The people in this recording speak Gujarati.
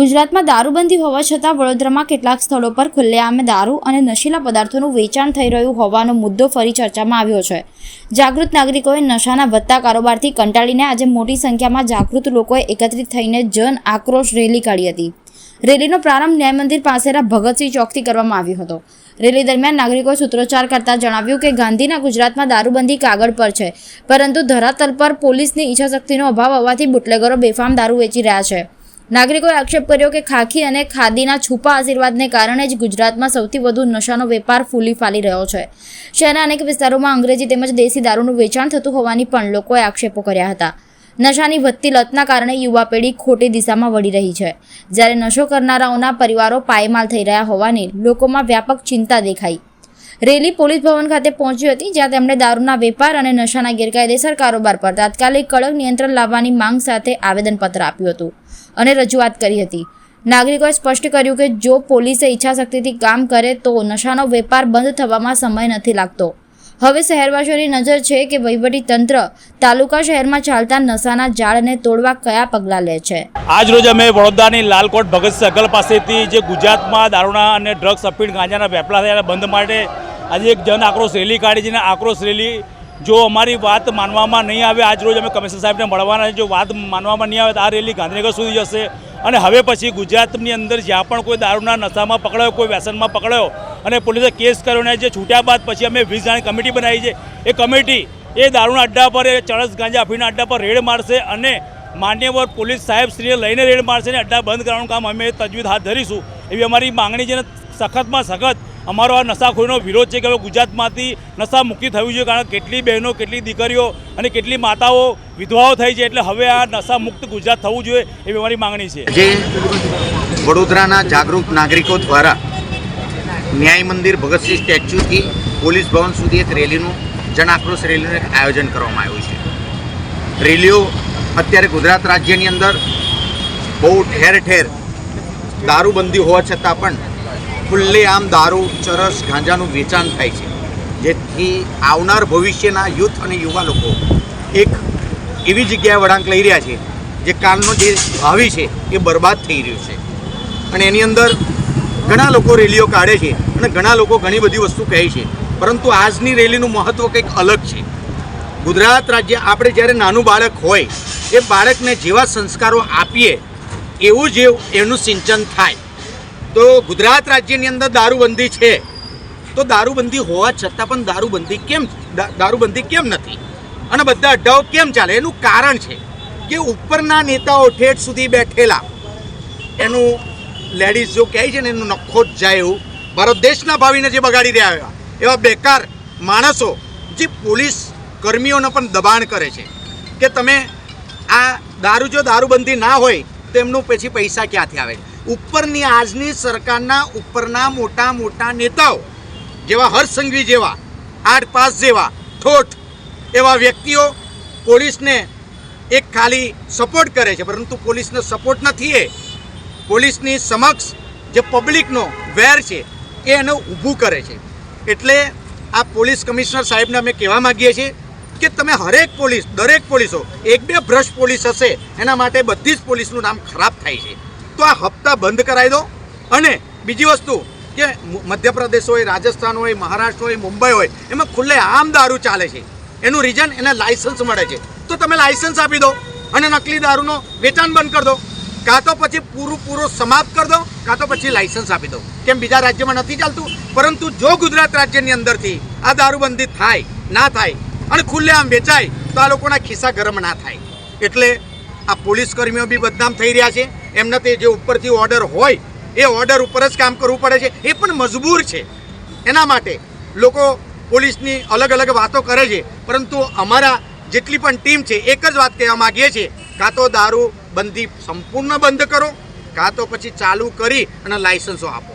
ગુજરાતમાં દારૂબંધી હોવા છતાં વડોદરામાં કેટલાક સ્થળો પર ખુલ્લેઆમ દારૂ અને નશીલા પદાર્થોનું વેચાણ થઈ રહ્યું હોવાનો મુદ્દો ફરી ચર્ચામાં આવ્યો છે। જાગૃત નાગરિકોએ નશાના વધતા કારોબારથી કંટાળીને આજે મોટી સંખ્યામાં જાગૃત લોકોએ એકત્રિત થઈને જન આક્રોશ રેલી કાઢી હતી। રેલીનો પ્રારંભ ન્યાય મંદિર પાસેના ભગતસિંહ ચોકથી કરવામાં આવ્યો હતો। રેલી દરમિયાન નાગરિકોએ સૂત્રોચ્ચાર કરતા જણાવ્યું કે ગાંધીના ગુજરાતમાં દારૂબંધી કાગળ પર છે, પરંતુ ધરાતલ પર પોલીસની ઈચ્છાશક્તિનો અભાવ હોવાથી બુટલેગરો બેફામ દારૂ વેચી રહ્યા છે। નાગરિકોએ આક્ષેપ કર્યો કે ખાખી અને ખાદીના છુપા આશીર્વાદને કારણે જ ગુજરાતમાં સૌથી વધુ નશાનો વેપાર ફૂલી ફાલી રહ્યો છે। શહેરના અનેક વિસ્તારોમાં અંગ્રેજી તેમજ દેશી દારૂનું વેચાણ થતું હોવાની પણ લોકોએ આક્ષેપો કર્યા હતા। નશાની વધતી લતના કારણે યુવા પેઢી ખોટી દિશામાં વળી રહી છે, જ્યારે નશો કરનારાઓના પરિવારો પાયમાલ થઈ રહ્યા હોવાની લોકોમાં વ્યાપક ચિંતા દેખાઈ। રેલી પોલીસ ભવન ખાતે પહોંચી હતી, જ્યાં તેમણે દારૂના વેપાર અને નશાના ગેરકાયદેસર કારોબાર પર તાત્કાલિક કડક નિયંત્રણ લાવવાની માંગ સાથે આવેદનપત્ર આપ્યું હતું અને રજૂઆત કરી હતી। નાગરિકોએ સ્પષ્ટ કર્યું કે જો પોલીસે ઈચ્છાશક્તિથી કામ કરે તો નશાનો વેપાર બંધ થવામાં સમય નથી લાગતો। હવે શહેરવાસીઓની નજર છે કે વહીવટી તંત્ર તાલુકા શહેરમાં ચાલતા નશાના જાળને તોડવા કયા પગલાં લે છે। આજ રોજ અમે વડોદરાની લાલકોટ ભગત સર્કલ પાસેથી જે ગુજરાતમાં દારૂના અને ડ્રગ્સ અફીણ ગાંજાના વેપલા થયા બંધ માટે આજે એક જન આક્રોશ રેલી કાઢી છે। આક્રોશ રેલી જો અમારી વાત માનવામાં નહીં આવે, આજ રોજ અમે કમિશનર સાહેબને મળવાના છે, જો વાત માનવામાં નહીં આવે તો આ રેલી ગાંધીનગર સુધી જશે અને હવે પછી ગુજરાતની અંદર જ્યાં પણ કોઈ દારૂના નશામાં પકડાયો, કોઈ વ્યસનમાં પકડાયો અને પોલીસે કેસ કર્યો ને જે છૂટ્યા બાદ પછી અમે 20 જણાની કમિટી બનાવી છે। એ કમિટી એ દારૂના અડ્ડા પર, એ ચરસ ગાંજા અફીણના અડ્ડા પર રેડ મારશે અને માન્યવર પોલીસ સાહેબશ્રીને લઈને રેડ મારશે અને અડ્ડા બંધ કરવાનું કામ અમે તજવીજ હાથ ધરીશું, એવી અમારી માંગણી છે। સખતમાં સખત અમારો આ નશાખોરીનો વિરોધ છે કે હવે ગુજરાતમાંથી નશા મુક્તિ થવી જોઈએ, કારણ કે કેટલી બહેનો, કેટલી દીકરીઓ અને કેટલી માતાઓ વિધવાઓ થઈ છે, એટલે હવે આ નશા મુક્ત ગુજરાત થવું જોઈએ એવી અમારી માંગણી છે। જે વડોદરાના જાગૃત નાગરિકો દ્વારા ન્યાય મંદિર ભગતસિંહ સ્ટેચ્યુથી પોલીસ ભવન સુધી એક રેલીનું જન આક્રોશ રેલીનું એક આયોજન કરવામાં આવ્યું છે। રેલીઓ અત્યારે ગુજરાત રાજ્યની અંદર બહુ ઠેર ઠેર દારૂબંધી હોવા છતાં પણ ખુલ્લેઆમ દારૂ, ચરસ, ગાંજાનું વેચાણ થાય છે, જેથી આવનાર ભવિષ્યના યુથ અને યુવા લોકો એક એવી જગ્યાએ વળાંક લઈ રહ્યા છે જે કાલનો જે ભાવિ છે એ બરબાદ થઈ રહ્યું છે। અને એની અંદર ઘણા લોકો રેલીઓ કાઢે છે અને ઘણા લોકો ઘણી બધી વસ્તુ કહે છે, પરંતુ આજની રેલીનું મહત્ત્વ કંઈક અલગ છે। ગુજરાત રાજ્ય આપણે જ્યારે નાનું બાળક હોય એ બાળકને જેવા સંસ્કારો આપીએ એવું જ એનું સિંચન થાય। તો ગુજરાત રાજ્યની અંદર દારૂબંધી છે, તો દારૂબંધી હોવા છતાં પણ દારૂબંધી કેમ નથી અને બધા અડ્ડાઓ કેમ ચાલે? એનું કારણ છે કે ઉપરના નેતાઓ ઠેઠ સુધી બેઠેલા એનું લેડીઝ જો કહે છે ને એનું નખો જ જાય એવું ભારત દેશના ભાવિને જે બગાડી રહ્યા એવા બેકાર માણસો જે પોલીસ કર્મીઓને પણ દબાણ કરે છે કે તમે આ જો દારૂબંધી ના હોય તો એમનું પછી પૈસા ક્યાંથી આવે? ઉપરની આજની સરકારના ઉપરના મોટા મોટા નેતાઓ જેવા હર્ષ સંઘવી જેવા, 8 પાસ જેવા ઠોઠ એવા વ્યક્તિઓ પોલીસને એક ખાલી સપોર્ટ કરે છે, પરંતુ પોલીસને સપોર્ટ નથી, એ પોલીસની સમક્ષ જે પબ્લિકનો વેર છે એ એને ઊભું કરે છે। એટલે આ પોલીસ કમિશનર સાહેબને અમે કહેવા માગીએ છીએ કે તમે દરેક પોલીસો, 1-2 ભ્રષ્ટ પોલીસ હશે એના માટે બધી જ પોલીસનું નામ ખરાબ થાય છે, તો આ હપ્તા બંધ કરાવી દો। અને બીજી વસ્તુ કે મધ્યપ્રદેશ હોય, રાજસ્થાન હોય, મહારાષ્ટ્ર હોય, મુંબઈ હોય, એમાં ખુલ્લેઆમ દારૂ ચાલે છે। એનું રીઝન એને લાયસન્સ મળે છે, તો તમે લાયસન્સ આપી દો અને નકલી દારૂનો વેચાણ બંધ કરી દો, કાં તો પછી પૂરું સમાપ્ત કરી દો, કાં તો પછી લાયસન્સ આપી દો। કેમ બીજા રાજ્યમાં નથી ચાલતું? પરંતુ જો ગુજરાત રાજ્યની અંદરથી આ દારૂબંધી થાય ના થાય અને ખુલ્લેઆમ વેચાય તો આ લોકોના ખિસ્સા ગરમ ના થાય। એટલે આ પોલીસ કર્મીઓ બી બદનામ થઈ રહ્યા છે। એમને તે જે ઉપરથી ઓર્ડર હોય એ ઓર્ડર ઉપર જ કામ કરવું પડે છે, એ પણ મજબૂર છે। એના માટે લોકો પોલીસની અલગ અલગ વાતો કરે છે, પરંતુ અમારા જેટલી પણ ટીમ છે એક જ વાત કહેવા માગીએ છીએ, કાં તો દારૂબંધી સંપૂર્ણ બંધ કરો, કાં તો પછી ચાલુ કરી અને લાયસન્સો આપો।